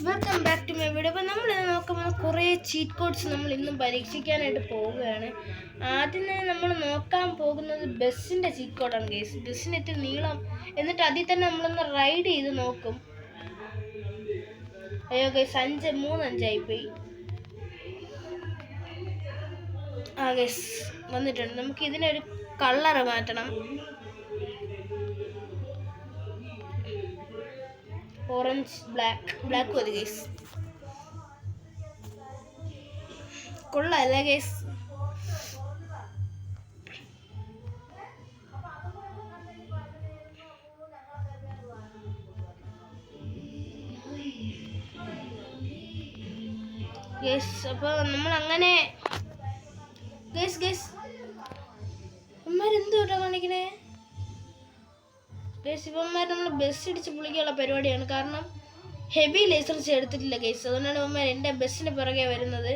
Guys welcome back to my video. അപ്പോൾ നമ്മൾ നോക്കുമ്പോൾ കുറേ ചീറ്റ് കോഡ്സ് നമ്മൾ ഇന്നും പരീക്ഷിക്കാനായിട്ട് പോവുകയാണ്. ആദ്യം നമ്മൾ നോക്കാൻ പോകുന്നത് ബസ്സിൻ്റെ ചീറ്റ് കോഡാണ് ഗൈസ്. ബസ്സിന് ഇത്തിരി നീളം, എന്നിട്ട് അതിൽ തന്നെ നമ്മളൊന്ന് റൈഡ് ചെയ്ത് നോക്കും. അയ്യോ ഗൈസ് 3:5 ആ ഗൈസ് വന്നിട്ടുണ്ട്. നമുക്ക് ഇതിനൊരു കളറ് മാറ്റണം. ഓറഞ്ച് ബ്ലാക്ക് മതി ഗൈസ്. കൊള്ളാല്ലേ ഗൈസ്? ഗൈസ് അപ്പോൾ നമ്മൾ അങ്ങനെ ഗൈസ് അമ്മമാരെന്തോട്ടാ കാണിക്കണേ ഗൈസ്? ഇവന്മാർ നമ്മൾ ബസ് ഇടിച്ച് പുളിക്കാനുള്ള പരിപാടിയാണ്. കാരണം ഹെവി ലൈസൻസ് എടുത്തിട്ടില്ല ഗൈസ്. അതുകൊണ്ടാണ് ഇവന്മാർ എൻ്റെ ബസ്സിന് പിറകെ വരുന്നത്.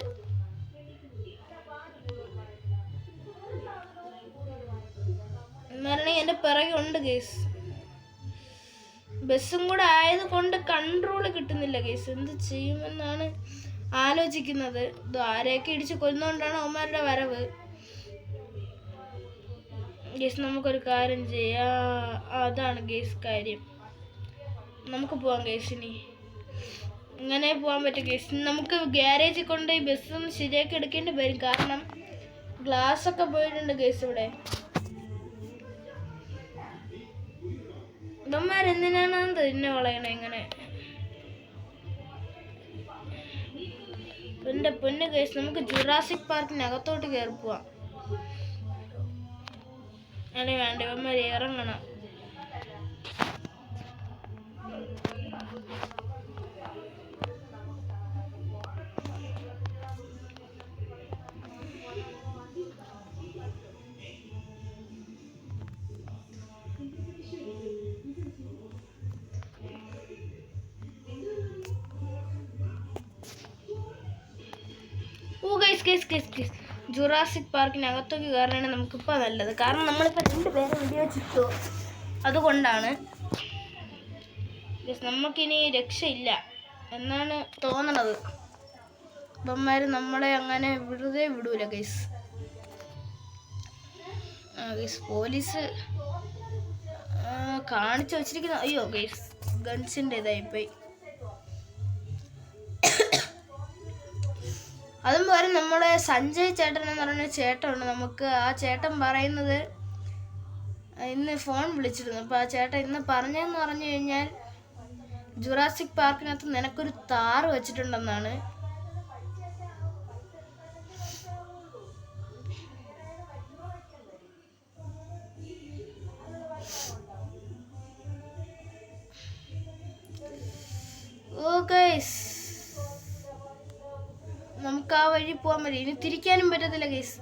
ഇവന്മാരാണെങ്കിൽ എൻ്റെ പിറകെ ഉണ്ട് ഗൈസ്. ബസ്സും കൂടെ ആയതുകൊണ്ട് കൺട്രോൾ കിട്ടുന്നില്ല ഗൈസ്. എന്ത് ചെയ്യുമെന്നാണ് ആലോചിക്കുന്നത്. ഇത് ആരെയൊക്കെ ഇടിച്ച് കൊല്ലുന്നതുകൊണ്ടാണ് അവന്മാരുടെ വരവ്. ഗേസ് നമുക്കൊരു കാര്യം ചെയ്യാം. അതാണ് ഗേസ് കാര്യം. നമുക്ക് പോവാം ഗേസ്. ഇനി ഇങ്ങനെ പോകാൻ പറ്റും ഗേസ്. നമുക്ക് ഗ്യാരേജിൽ കൊണ്ട് ഈ ബസ്സൊന്ന് ശരിയാക്കി എടുക്കേണ്ടി വരും. കാരണം ഗ്ലാസ് ഒക്കെ പോയിട്ടുണ്ട് ഗേസ്. ഇവിടെ ഇവന്മാരെന്തിനാണ് തിന്നെ വളയണേ ഇങ്ങനെ? എൻ്റെ പൊന്ന് ഗേസ്, നമുക്ക് ജുറാസിക് പാർക്കിനകത്തോട്ട് കയറി പോവാം. അല്ലെ വേണ്ട, ഇവന്മാർ ഇറങ്ങണം. ഓ ഗൈസ് ജുറാസിക് പാർക്കിനകത്തേക്ക് കയറാനാണ് നമുക്കിപ്പോൾ നല്ലത്. കാരണം നമ്മളിപ്പോൾ 2 പേരെ വെടിവെച്ചിട്ടു. അതുകൊണ്ടാണ് ഗൈസ് നമുക്കിനി രക്ഷയില്ല എന്നാണ് തോന്നണത്. ഇവന്മാർ നമ്മളെ അങ്ങനെ വെറുതെ വിടൂല ഗൈസ്. ഗൈസ് പോലീസ് കാണിച്ചു വച്ചിരിക്കുന്ന അയ്യോ ഗൈസ് ഗൺസിൻ്റെ ഇതായിപ്പോയി. അതും പോലെ നമ്മുടെ സഞ്ജയ് ചേട്ടൻ എന്ന് പറയുന്ന ചേട്ടനുണ്ട്. നമുക്ക് ആ ചേട്ടൻ പറയുന്നത് ഇന്ന് ഫോൺ വിളിച്ചിരുന്നു. അപ്പോൾ ആ ചേട്ടൻ ഇന്ന് പറഞ്ഞതെന്ന് പറഞ്ഞു കഴിഞ്ഞാൽ ജുറാസിക് പാർക്കിനകത്ത് നിനക്കൊരു താറ് വെച്ചിട്ടുണ്ടെന്നാണ്. ഓ ഗൈസ് നമുക്ക് ആ വഴി പോകാൻ പറ്റും. ഇനി തിരിക്കാനും പറ്റത്തില്ല ഗൈസ്.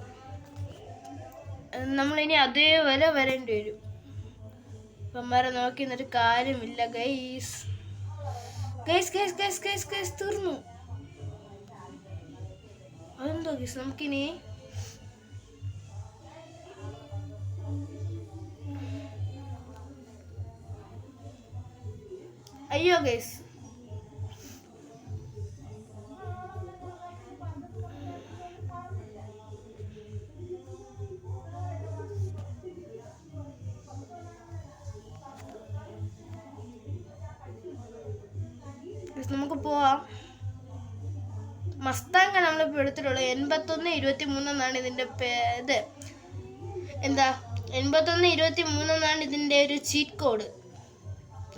നമ്മളിനി അതേപോലെ വരേണ്ടി വരും. അമ്മമാരെ നോക്കി നിന്നൊരു കാര്യമില്ല ഗൈസ്. ഗൈസ് തീർന്നു. അതെന്തോ ഗൈസ് നമുക്കിനി അയ്യോ ഗൈസ് നമുക്ക് പോവാം. മസ്താങ്ക നമ്മളിപ്പോൾ എടുത്തിട്ടുള്ളത് 8123 എന്നാണ് ഇതിൻ്റെ ഇത്. എന്താ 8123 എന്നാണ് ഇതിൻ്റെ ഒരു ചീറ്റ് കോഡ്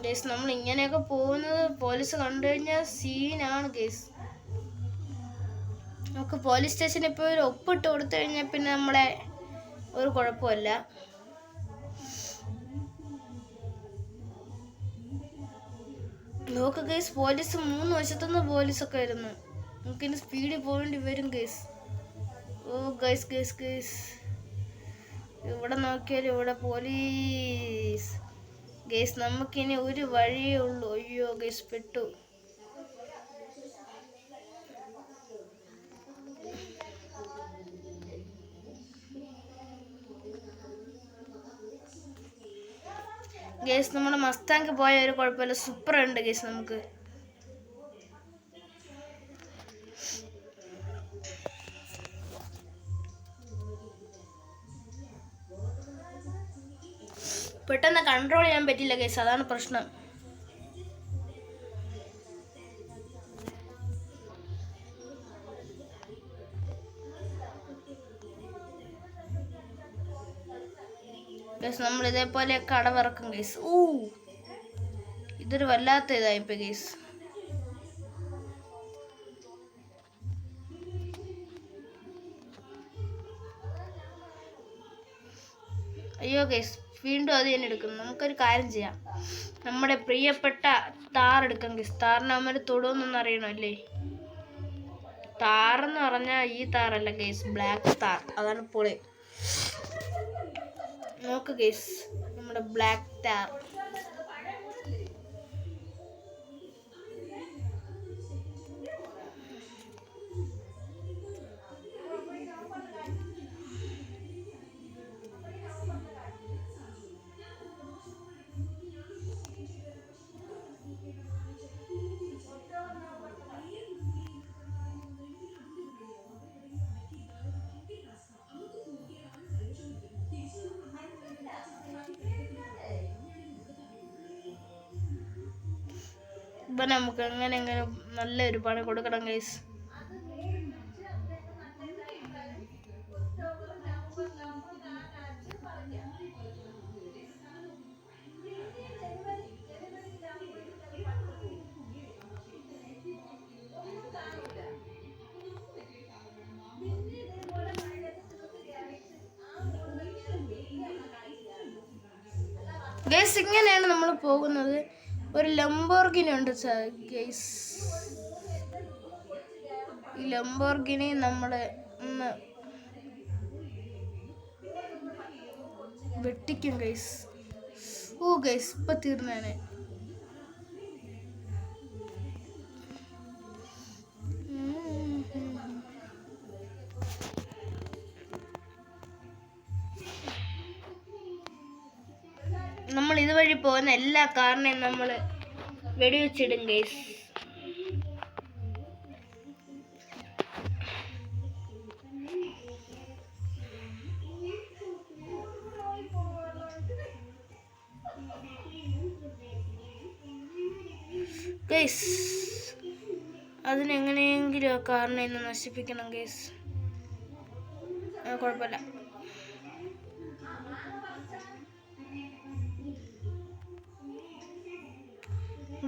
ഗേസ്. നമ്മൾ ഇങ്ങനെയൊക്കെ പോകുന്നത് പോലീസ് കണ്ടു കഴിഞ്ഞാൽ സീനാണ് ഗേസ്. നമുക്ക് പോലീസ് സ്റ്റേഷനിൽ ഇപ്പോൾ ഒരു ഒപ്പിട്ട് കൊടുത്തു കഴിഞ്ഞാൽ പിന്നെ നമ്മളെ ഒരു കുഴപ്പമില്ല. നോക്ക് ഗൈസ്, പോലീസ് 3 വശത്തുനിന്ന് പോലീസൊക്കെ വരുന്നു. നമുക്കിനി സ്പീഡിൽ പോകേണ്ടി വരും ഗൈസ്. ഓ ഗൈസ് ഇവിടെ നോക്കിയാൽ ഇവിടെ പോലീസ് ഗൈസ്. നമുക്കിനി ഒരു വഴിയേ ഉള്ളൂ. അയ്യോ ഗൈസ് പെട്ടു. ഗേസ് നമ്മുടെ മസ്താങ്ക് പോയ ഒരു കുഴപ്പമില്ല, സൂപ്പർ ഉണ്ട് ഗേസ്. നമുക്ക് പെട്ടെന്ന് കൺട്രോൾ ചെയ്യാൻ പറ്റില്ല ഗൈസ്, അതാണ് പ്രശ്നം. ഗൈസ് നമ്മൾ ഇതേപോലെ കടവിറക്കും ഗൈസ്. ഇതൊരു വല്ലാത്ത ഇതായിപ്പോ ഗൈസ്. അയ്യോ ഗൈസ്, വീണ്ടും അത് തന്നെ എടുക്കുന്നു. നമുക്കൊരു കാര്യം ചെയ്യാം, നമ്മുടെ പ്രിയപ്പെട്ട താർ എടുക്കാം ഗൈസ്. താറിന് അവന്മാർ തൊടുമെന്നൊന്നും അറിയണമല്ലേ. താറെന്ന് പറഞ്ഞാൽ ഈ താറല്ല ഗൈസ്, ബ്ലാക്ക് താർ. അതാണ് പൊളി. നോക്ക് ഗൈസ്, നമ്മുടെ ബ്ലാക്ക് താർ. ഇപ്പം നമുക്ക് എങ്ങനെ നല്ലൊരു പണി കൊടുക്കണം ഗൈസ്. ഗൈസ് ഇങ്ങനെയാണ് നമ്മൾ പോകുന്നത്. ഒരു ലംബോർഗിനി ഉണ്ട് ഗൈസ്. ഈ ലംബോർഗിനി നമ്മൾ ഒന്ന് വെട്ടിക്കും ഗൈസ്. ഗൈസ് ഇപ്പൊ തീർന്നേനെ. നമ്മൾ ഇതുവഴി പോകുന്ന എല്ലാ കാറിനെയും നമ്മൾ വെടിവെച്ചിടും ഗൈസ്. ഗൈസ് അതിനെങ്ങനെയെങ്കിലും ആ കാറിനെ ഒന്ന് നശിപ്പിക്കണം ഗൈസ്. കുഴപ്പമില്ല.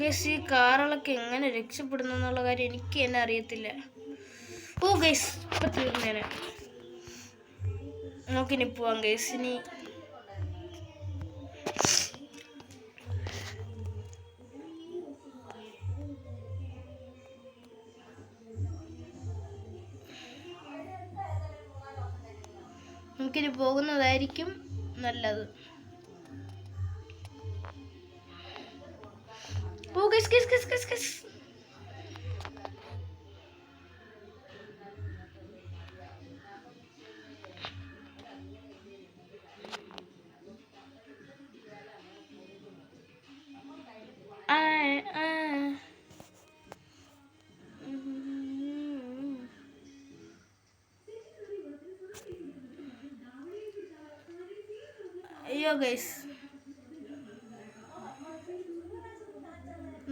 ഗൈസ് ഈ കാറുകളൊക്കെ എങ്ങനെ രക്ഷപ്പെടുന്നു എന്നുള്ള കാര്യം എനിക്ക് തന്നെ അറിയത്തില്ല. ഗൈസ് ഇപ്പൊ തീർന്നേനെ. നമുക്കിനി പോവാം ഗൈസ്. ഇനി നമുക്കിനി പോകുന്നതായിരിക്കും നല്ലത്. ഗൈസ് അയ്യോ ഗൈസ്,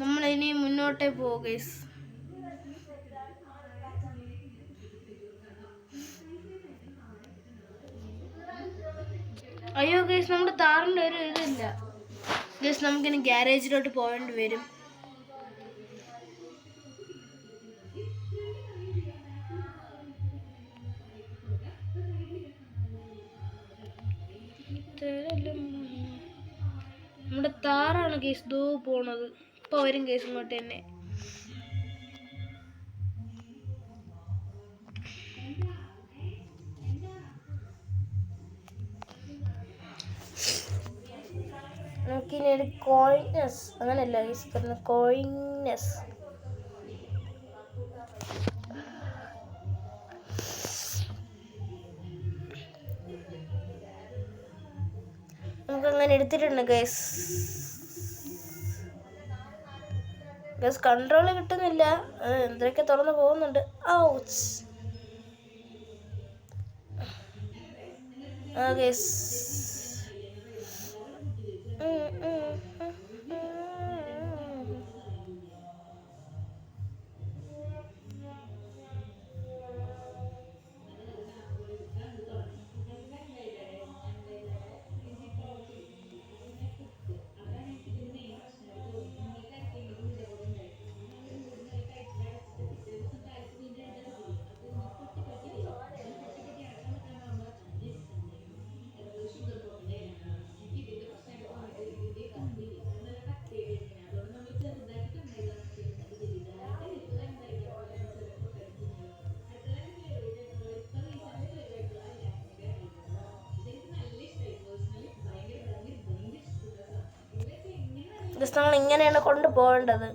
നമ്മളിനി മുന്നോട്ടേ പോകും ഗൈസ്. അയ്യോ ഗൈസ്, നമ്മുടെ താറിൻ്റെ ഒരു ഇതില്ല ഗൈസ്. നമുക്കിനി ഗ്യാരേജിലോട്ട് പോകേണ്ടി വരും. നമ്മുടെ താറാണ് ഗൈസ് ദോ പോണത്. ഇപ്പൊ വരും ഗൈസ് ഇങ്ങോട്ട് തന്നെ. നമുക്കിനി ഒരു കോയിനസ്, അങ്ങനെയല്ല ഗൈസ് പറഞ്ഞ കോയിനസ്. നമുക്കങ്ങനെ എടുത്തിട്ടുണ്ട് ഗൈസ്. ഗൈസ് കൺട്രോൾ കിട്ടുന്നില്ല, എന്തൊക്കെ തുറന്ന് പോകുന്നുണ്ട്. ഗൈസ് ജസ്റ്റ് നമ്മൾ ഇങ്ങനെയാണ് കൊണ്ടുപോകേണ്ടത്.